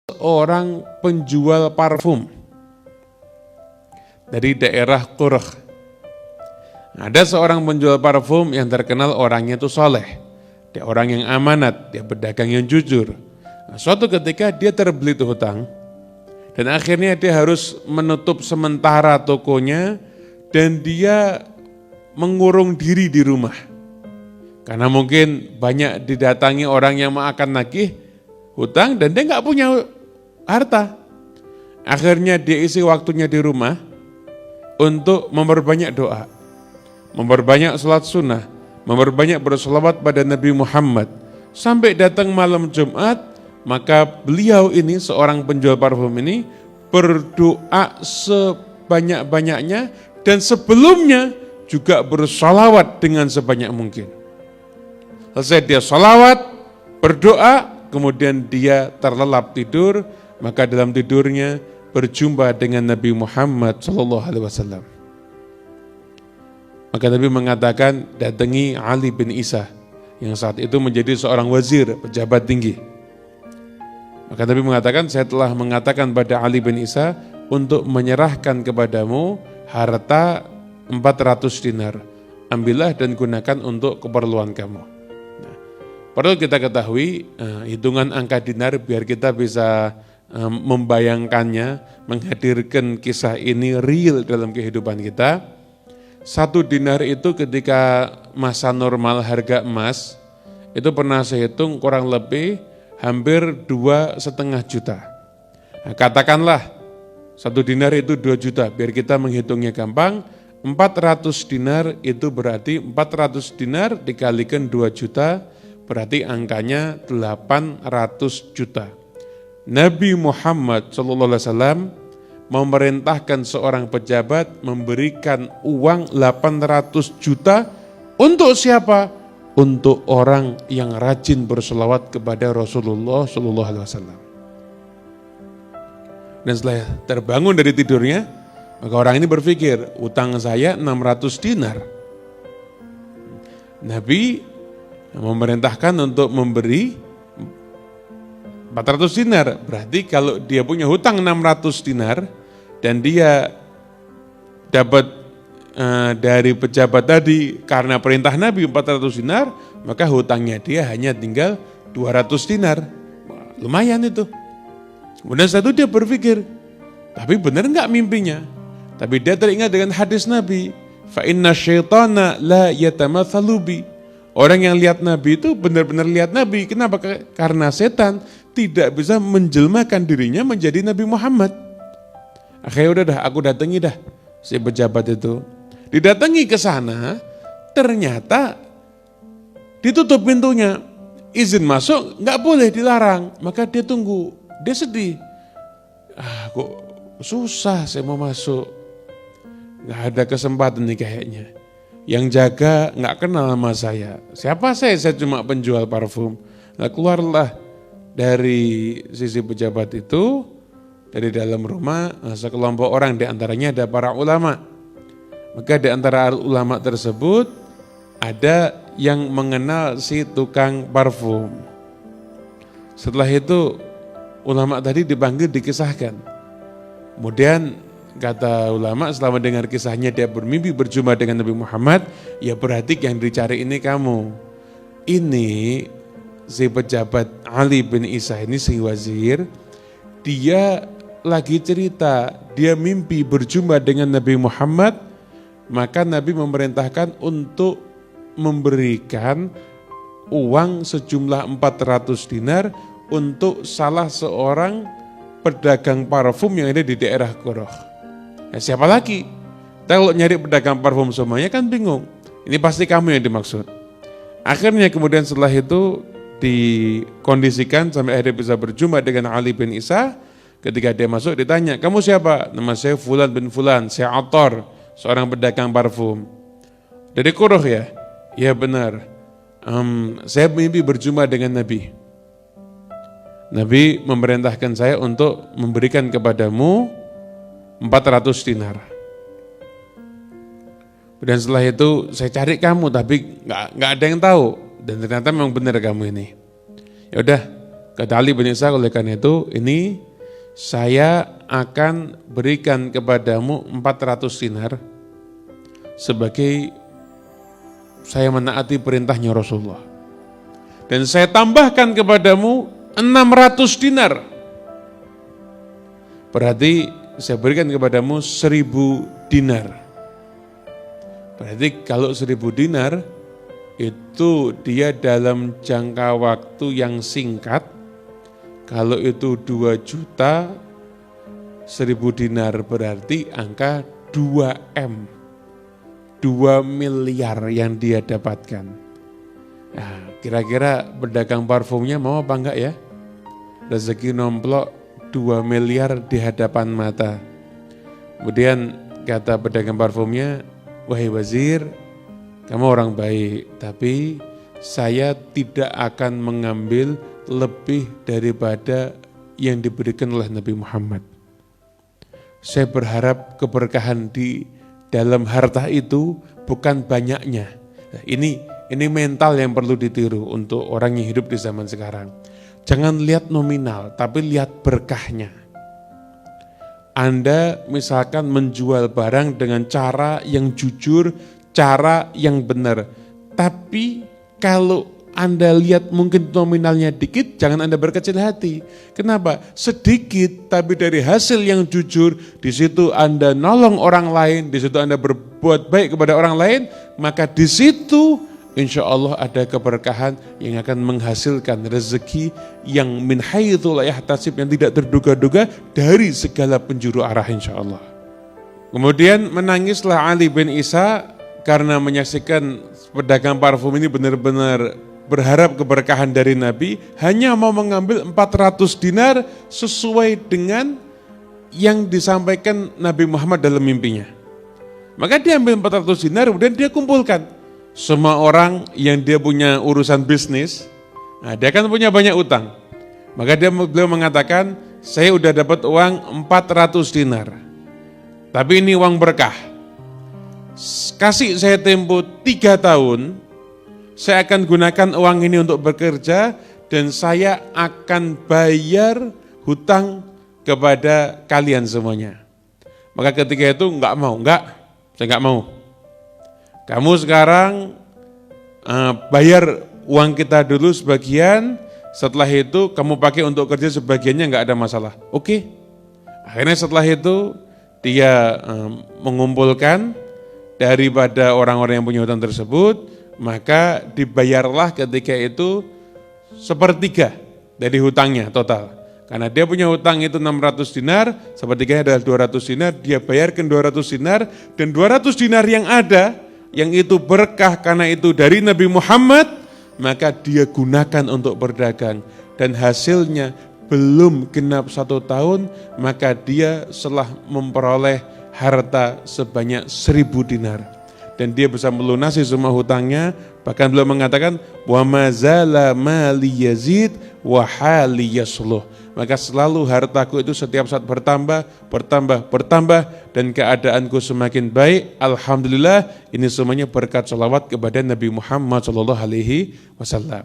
Seorang penjual parfum dari daerah Qurh. Ada seorang penjual parfum yang terkenal orangnya itu soleh. Dia orang yang amanat, dia pedagang yang jujur. Suatu ketika dia terbelit hutang dan akhirnya dia harus menutup sementara tokonya dan dia mengurung diri di rumah. Karena mungkin banyak didatangi orang yang akan nagih hutang dan dia nggak punya harta. Akhirnya dia isi waktunya di rumah untuk memperbanyak doa, memperbanyak salat sunnah, memperbanyak berselawat pada Nabi Muhammad. Sampai datang malam Jumat, maka beliau ini, seorang penjual parfum ini, berdoa sebanyak-banyaknya dan sebelumnya juga bersolawat dengan sebanyak mungkin. Selesai dia solawat, berdoa, kemudian dia terlelap tidur, maka dalam tidurnya berjumpa dengan Nabi Muhammad SAW. Maka Nabi mengatakan, datangi Ali bin Isa, yang saat itu menjadi seorang wazir, pejabat tinggi. Maka Nabi mengatakan, saya telah mengatakan pada Ali bin Isa untuk menyerahkan kepadamu harta 400 dinar. Ambillah dan gunakan untuk keperluan kamu. Nah, perlu kita ketahui hitungan angka dinar biar kita bisa membayangkannya, menghadirkan kisah ini real dalam kehidupan kita. 1 dinar itu ketika masa normal harga emas, itu pernah saya hitung kurang lebih hampir 2,5 juta. Nah, katakanlah 1 dinar itu 2 juta, biar kita menghitungnya gampang, 400 dinar itu berarti 400 dinar dikalikan 2 juta, berarti angkanya 800 juta. Nabi Muhammad SAW memerintahkan seorang pejabat memberikan uang 800 juta untuk siapa? Untuk orang yang rajin berselawat kepada Rasulullah SAW. Dan setelah terbangun dari tidurnya, maka orang ini berpikir, utang saya 600 dinar. Nabi memerintahkan untuk memberi 400 dinar, berarti kalau dia punya hutang 600 dinar dan dia dapat dari pejabat tadi karena perintah Nabi 400 dinar, maka hutangnya dia hanya tinggal 200 dinar. Lumayan itu. Kemudian satu dia berpikir, tapi benar enggak mimpinya? Tapi dia teringat dengan hadis Nabi, fa inna syaitana la yatamatsalu bi. Orang yang lihat Nabi itu benar-benar lihat Nabi. Kenapa? Karena setan tidak bisa menjelmakan dirinya menjadi Nabi Muhammad. Akhirnya udah dah, aku datangi dah si pejabat itu. Didatangi ke sana, ternyata ditutup pintunya. Izin masuk nggak boleh, dilarang. Maka dia tunggu, dia sedih. Kok susah saya mau masuk. Nggak ada kesempatan nih kayaknya. Yang jaga nggak kenal sama saya. Siapa saya? Saya cuma penjual parfum. Nah, keluarlah dari sisi pejabat itu, dari dalam rumah, sekelompok orang, di antaranya ada para ulama. Maka di antara ulama tersebut ada yang mengenal si tukang parfum. Setelah itu ulama tadi dipanggil, dikisahkan. Kemudian kata ulama, setelah mendengar kisahnya dia bermimpi berjumpa dengan Nabi Muhammad, ya berarti yang dicari ini kamu. Ini si pejabat Ali bin Isa ini, si wazir, dia lagi cerita, dia mimpi berjumpa dengan Nabi Muhammad, maka Nabi memerintahkan untuk memberikan uang sejumlah 400 dinar untuk salah seorang pedagang parfum yang ada di daerah Qurh. Nah, siapa lagi? Kita kalau nyari pedagang parfum semuanya kan bingung. Ini pasti kamu yang dimaksud. Akhirnya kemudian setelah itu dikondisikan sampai akhirnya bisa berjumpa dengan Ali bin Isa. Ketika dia masuk ditanya, kamu siapa? Nama saya Fulan bin Fulan, saya Attar, seorang pedagang parfum. Dari Qurh ya? Ya benar. Saya mimpi berjumpa dengan Nabi. Nabi memerintahkan saya untuk memberikan kepadamu 400 dinar. Dan setelah itu saya cari kamu, tapi nggak ada yang tahu. Dan ternyata memang benar kamu ini. Ya udah, Kata Ali bin Ishaq, oleh karena itu ini saya akan berikan kepadamu 400 dinar sebagai saya menaati perintahnya Rasulullah. Dan saya tambahkan kepadamu 600 dinar. Berarti saya berikan kepadamu 1000 dinar. Berarti kalau 1000 dinar itu dia dalam jangka waktu yang singkat. Kalau itu 2 juta, 1000 dinar berarti angka 2M. 2 miliar yang dia dapatkan. Nah, kira-kira pedagang parfumnya mau apa enggak ya? Rezeki nomplok 2 miliar di hadapan mata. Kemudian kata pedagang parfumnya, wahai wazir, kamu orang baik, tapi saya tidak akan mengambil lebih daripada yang diberikan oleh Nabi Muhammad. Saya berharap keberkahan di dalam harta itu bukan banyaknya. Nah, ini mental yang perlu ditiru untuk orang yang hidup di zaman sekarang. Jangan lihat nominal, tapi lihat berkahnya. Anda misalkan menjual barang dengan cara yang jujur, cara yang benar. Tapi kalau Anda lihat mungkin nominalnya dikit, jangan Anda berkecil hati. Kenapa? Sedikit, tapi dari hasil yang jujur, di situ Anda nolong orang lain, di situ Anda berbuat baik kepada orang lain, maka di situ insya Allah ada keberkahan yang akan menghasilkan rezeki yang min haitsu la yahtasib, yang tidak terduga-duga dari segala penjuru arah insya Allah. Kemudian menangislah Ali bin Isa karena menyaksikan pedagang parfum ini benar-benar berharap keberkahan dari Nabi, hanya mau mengambil 400 dinar sesuai dengan yang disampaikan Nabi Muhammad dalam mimpinya. Maka dia ambil 400 dinar, kemudian dia kumpulkan. Semua orang yang dia punya urusan bisnis, nah dia kan punya banyak utang. Maka beliau mengatakan, saya udah dapat uang 400 dinar. Tapi ini uang berkah. Kasih saya tempo 3 tahun, saya akan gunakan uang ini untuk bekerja dan saya akan bayar hutang kepada kalian semuanya. Maka ketika itu saya enggak mau. Kamu sekarang bayar uang kita dulu sebagian, setelah itu kamu pakai untuk kerja sebagiannya, enggak ada masalah. Oke. Akhirnya setelah itu dia mengumpulkan daripada orang-orang yang punya hutang tersebut, maka dibayarlah ketika itu 1/3 dari hutangnya total. Karena dia punya hutang itu 600 dinar, 1/3 adalah 200 dinar, dia bayarkan 200 dinar, dan 200 dinar yang ada, yang itu berkah karena itu dari Nabi Muhammad, maka dia gunakan untuk berdagang. Dan hasilnya belum genap 1 tahun, maka dia telah memperoleh harta sebanyak 1000 dinar. Dan dia bisa melunasi semua hutangnya. Bahkan beliau mengatakan, wa mazala mali yazid wa hali yasluh. Maka selalu hartaku itu setiap saat bertambah, dan keadaanku semakin baik. Alhamdulillah, ini semuanya berkat sholawat kepada Nabi Muhammad SAW.